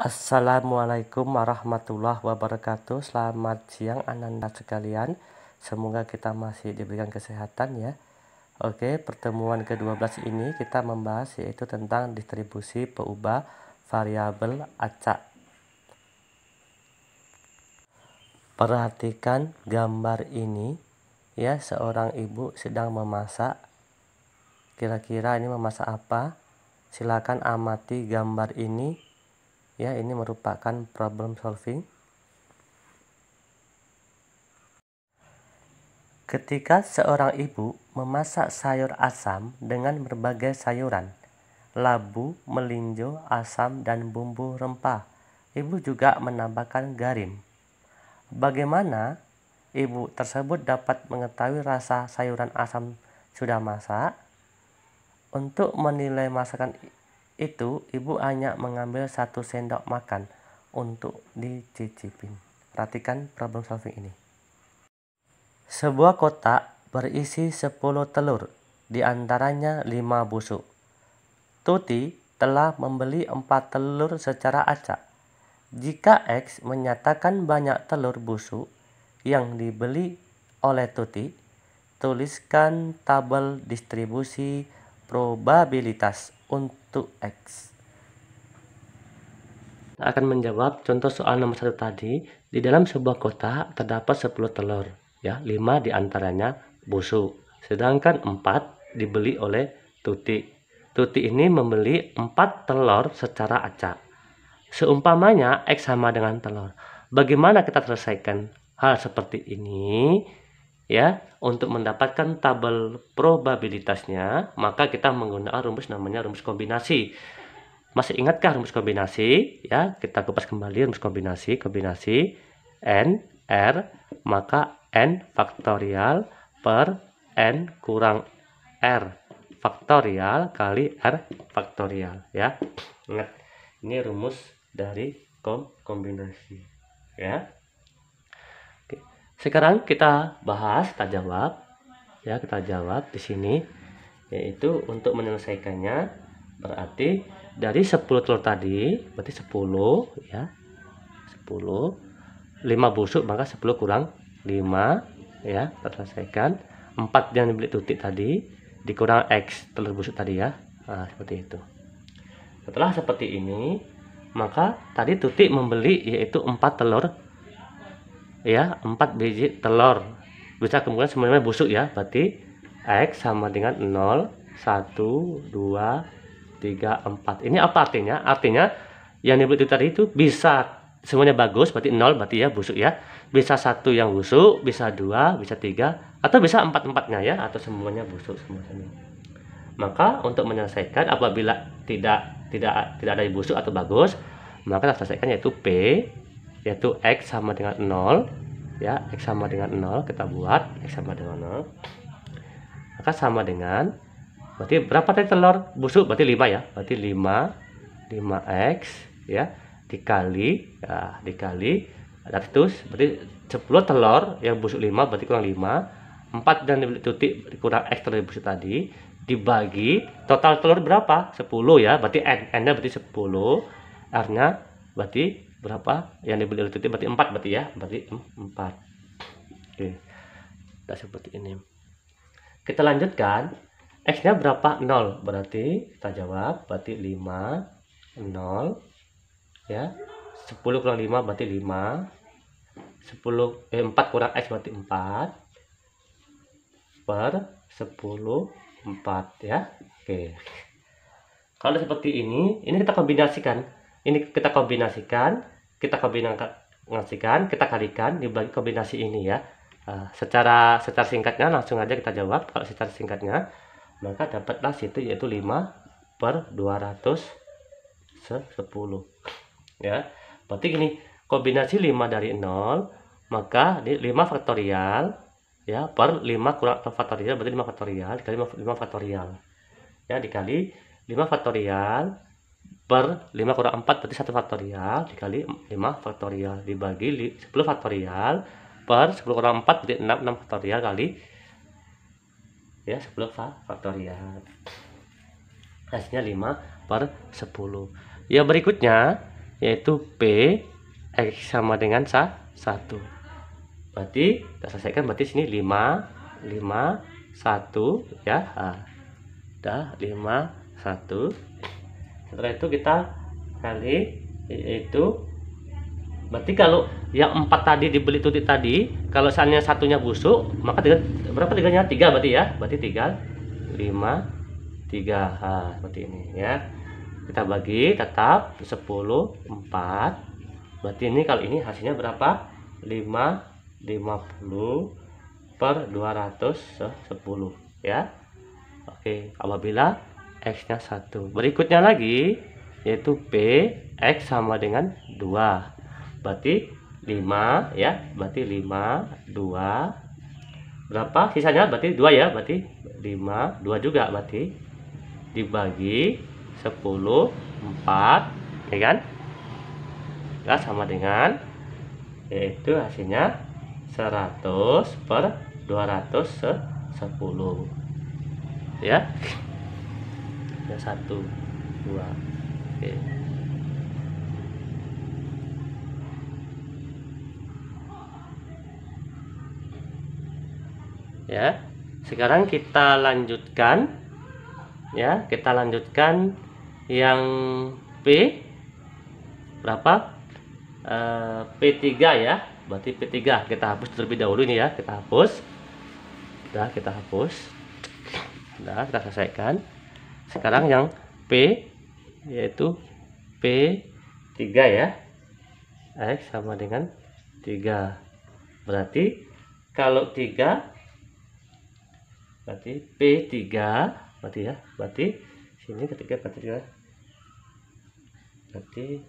Assalamualaikum warahmatullahi wabarakatuh. Selamat siang Ananda sekalian. Semoga kita masih diberikan kesehatan ya. Oke, pertemuan ke-12 ini kita membahas yaitu tentang distribusi peubah variabel acak. Perhatikan gambar ini ya, seorang ibu sedang memasak. Kira-kira ini memasak apa? Silakan amati gambar ini. Ya, ini merupakan problem solving. Ketika seorang ibu memasak sayur asam dengan berbagai sayuran, labu, melinjo, asam, dan bumbu rempah. Ibu juga menambahkan garam. Bagaimana ibu tersebut dapat mengetahui rasa sayuran asam sudah masak? Untuk menilai masakan itu, ibu hanya mengambil 1 sendok makan untuk dicicipin. Perhatikan problem solving ini. Sebuah kotak berisi 10 telur, diantaranya 5 busuk. Tuti telah membeli 4 telur secara acak. Jika X menyatakan banyak telur busuk yang dibeli oleh Tuti, tuliskan tabel distribusi probabilitas untuk X. Akan menjawab contoh soal nomor 1 tadi. Di dalam sebuah kotak terdapat 10 telur. Ya, 5 diantaranya busuk, sedangkan 4 dibeli oleh Tuti. Tuti ini membeli 4 telur secara acak. Seumpamanya X sama dengan telur. Bagaimana kita selesaikan hal seperti ini? Ya, untuk mendapatkan tabel probabilitasnya, maka kita menggunakan rumus namanya rumus kombinasi. Masih ingatkah rumus kombinasi? Ya, kita kupas kembali rumus kombinasi. Kombinasi N, R, maka N faktorial per N kurang R faktorial kali R faktorial. Ya, ingat, ini rumus dari kombinasi. Ya. Oke. Sekarang kita bahas, kita jawab. Ya, kita jawab di sini, yaitu untuk menyelesaikannya berarti dari 10 telur tadi, berarti 10 ya. 10, 5 busuk maka 10 kurang 5 ya, kita selesaikan. 4 yang dibeli Tuti tadi dikurang X telur busuk tadi ya. Nah, seperti itu. Setelah seperti ini, maka tadi Tuti membeli yaitu 4 telur ya, 4 biji telur. Bisa kemudian semuanya busuk ya, berarti X sama dengan 0, 1, 2, 3, 4. Ini apa artinya? Artinya yang dibeli itu tadi itu bisa semuanya bagus, berarti 0, berarti ya busuk ya. Bisa 1 yang busuk, bisa 2, bisa 3, atau bisa 4-4-nya ya, atau semuanya busuk semuanya. Maka untuk menyelesaikan apabila tidak ada yang busuk atau bagus, maka kita selesaikan yaitu P, yaitu X sama dengan 0 ya. X sama dengan 0 kita buat X sama dengan 0, maka sama dengan, berarti berapa tadi telur busuk? Berarti 5 ya, berarti 5x ya, dikali ya, dikali ratus, berarti 10 telur yang busuk 5 berarti kurang 5, 4 dan dibeli Tuti kurang X telur busuk tadi, dibagi total telur berapa? 10 ya, berarti N nya berarti 10, R nya berarti berapa yang dibeli oleh Tuti, berarti 4 berarti ya, berarti 4. Oke, nah seperti ini. Kita lanjutkan, X nya berapa? 0, berarti kita jawab berarti 5, 0 ya. 10 kurang 5 berarti 5, 4 kurang X berarti 4 per 10, 4 ya. Oke, kalau seperti ini kita kombinasikan, kita kalikan dibagi kombinasi ini ya. Secara singkatnya langsung aja kita jawab. Kalau secara singkatnya, maka dapatlah situ yaitu 5 per 210 ya. Berarti gini, kombinasi 5 dari 0, maka 5 faktorial ya per 5 kurang faktorial, berarti 5 faktorial dikali 5 faktorial ya, dikali 5 faktorial per 5 kurang 4 berarti 1 faktorial dikali 5 faktorial dibagi 10 faktorial per 10 kurang 4 berarti 6 faktorial kali ya 10 faktorial. Hasilnya 5 per 10. Yang berikutnya yaitu P X sama dengan 1. Berarti kita selesaikan, berarti sini 5 1 ya. Udah 5 1. Setelah itu kita kali, yaitu berarti kalau yang 4 tadi dibeli tutik tadi, kalau seandainya satunya busuk, maka berapa tiganya? 3 berarti ya. Berarti 3 5 3. Seperti ini ya. Kita bagi tetap 10 4. Berarti ini kalau ini hasilnya berapa? 50 per 210 ya. Oke, apabila X nya 1. Berikutnya lagi yaitu P X sama dengan 2. Berarti 5 ya. Berarti 5 2. Berapa sisanya? Berarti 2 ya. Berarti 5 2 juga, berarti dibagi 10 4 ya kan? Ya, sama dengan, yaitu hasilnya 100 per 210 ya. 1 2. Oke. Ya, sekarang kita lanjutkan ya, kita lanjutkan yang P berapa? P3 ya. Berarti P3 kita hapus terlebih dahulu ini ya, kita hapus. Udah, kita hapus. Udah, kita selesaikan. Sekarang yang P yaitu P3 ya. X sama dengan 3. Berarti kalau 3 berarti P3 berarti ya. Berarti sini ketika berarti ya. Berarti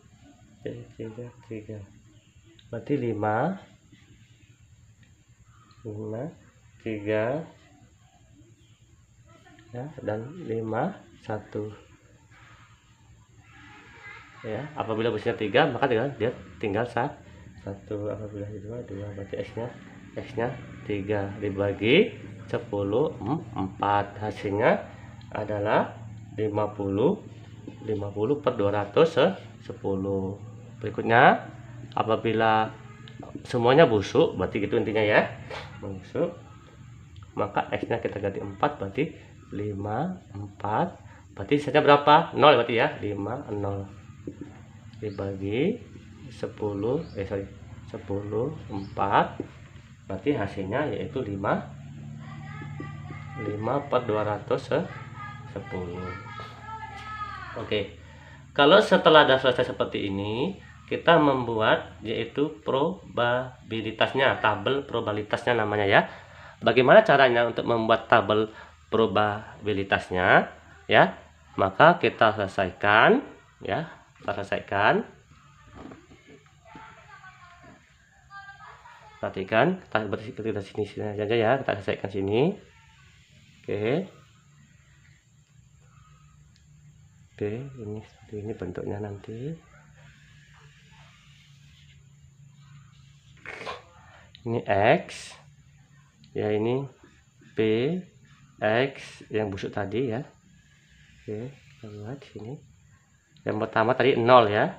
P3 3. Berarti 5 3 ya, dan 5 1 ya. Apabila bersihnya 3 maka dia tinggal 1. Apabila 2 berarti X nya 3 dibagi 10 4. Hasilnya adalah 50 per 210. Berikutnya apabila semuanya busuk, berarti gitu intinya ya, busuk, maka X nya kita ganti 4, berarti 5 4. Berarti sisanya berapa? 0 berarti ya. 5 0 dibagi 10 4. Berarti hasilnya yaitu 5 per 210. Oke. Kalau setelah dah selesai seperti ini, kita membuat yaitu probabilitasnya, tabel probabilitasnya namanya ya. Bagaimana caranya untuk membuat tabel probabilitasnya ya? Maka kita selesaikan ya, kita selesaikan. Perhatikan, kita bersihkan sini saja ya, kita selesaikan sini. Oke. Ini bentuknya nanti. Ini X ya, ini P X yang busuk tadi ya. Oke, kita lihat sini. Yang pertama tadi 0 ya.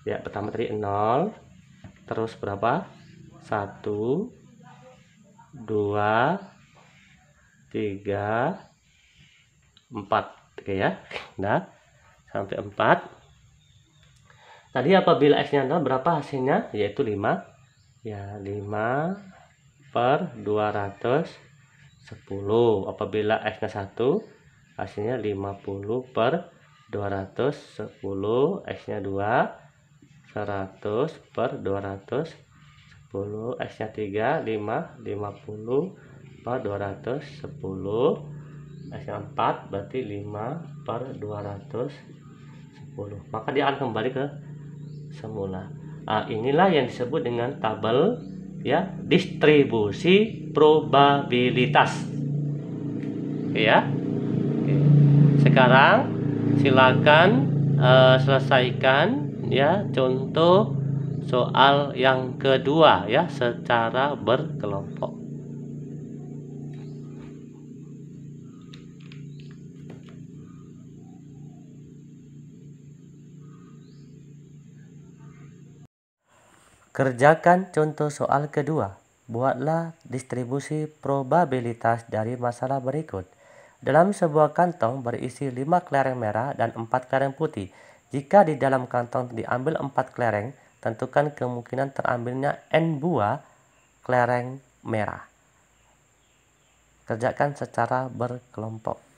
Ya, pertama tadi 0. Terus berapa? 1 2 3 4. Oke ya. Nah, sampai 4. Tadi apabila X nya 0 berapa hasilnya? Yaitu 5 ya, 5 per 210. Apabila X nya 1 hasilnya 50 per 210. X nya 2 100 per 210. X nya 3 50 per 210. X nya 4 berarti 5 per 210. Maka dia akan kembali ke semula. Inilah yang disebut dengan tabel ya, distribusi probabilitas. Oke ya. Oke. Sekarang silakan selesaikan ya contoh soal yang kedua ya, secara berkelompok. Kerjakan contoh soal kedua. Buatlah distribusi probabilitas dari masalah berikut. Dalam sebuah kantong berisi 5 kelereng merah dan 4 kelereng putih. Jika di dalam kantong diambil 4 kelereng, tentukan kemungkinan terambilnya N buah kelereng merah. Kerjakan secara berkelompok.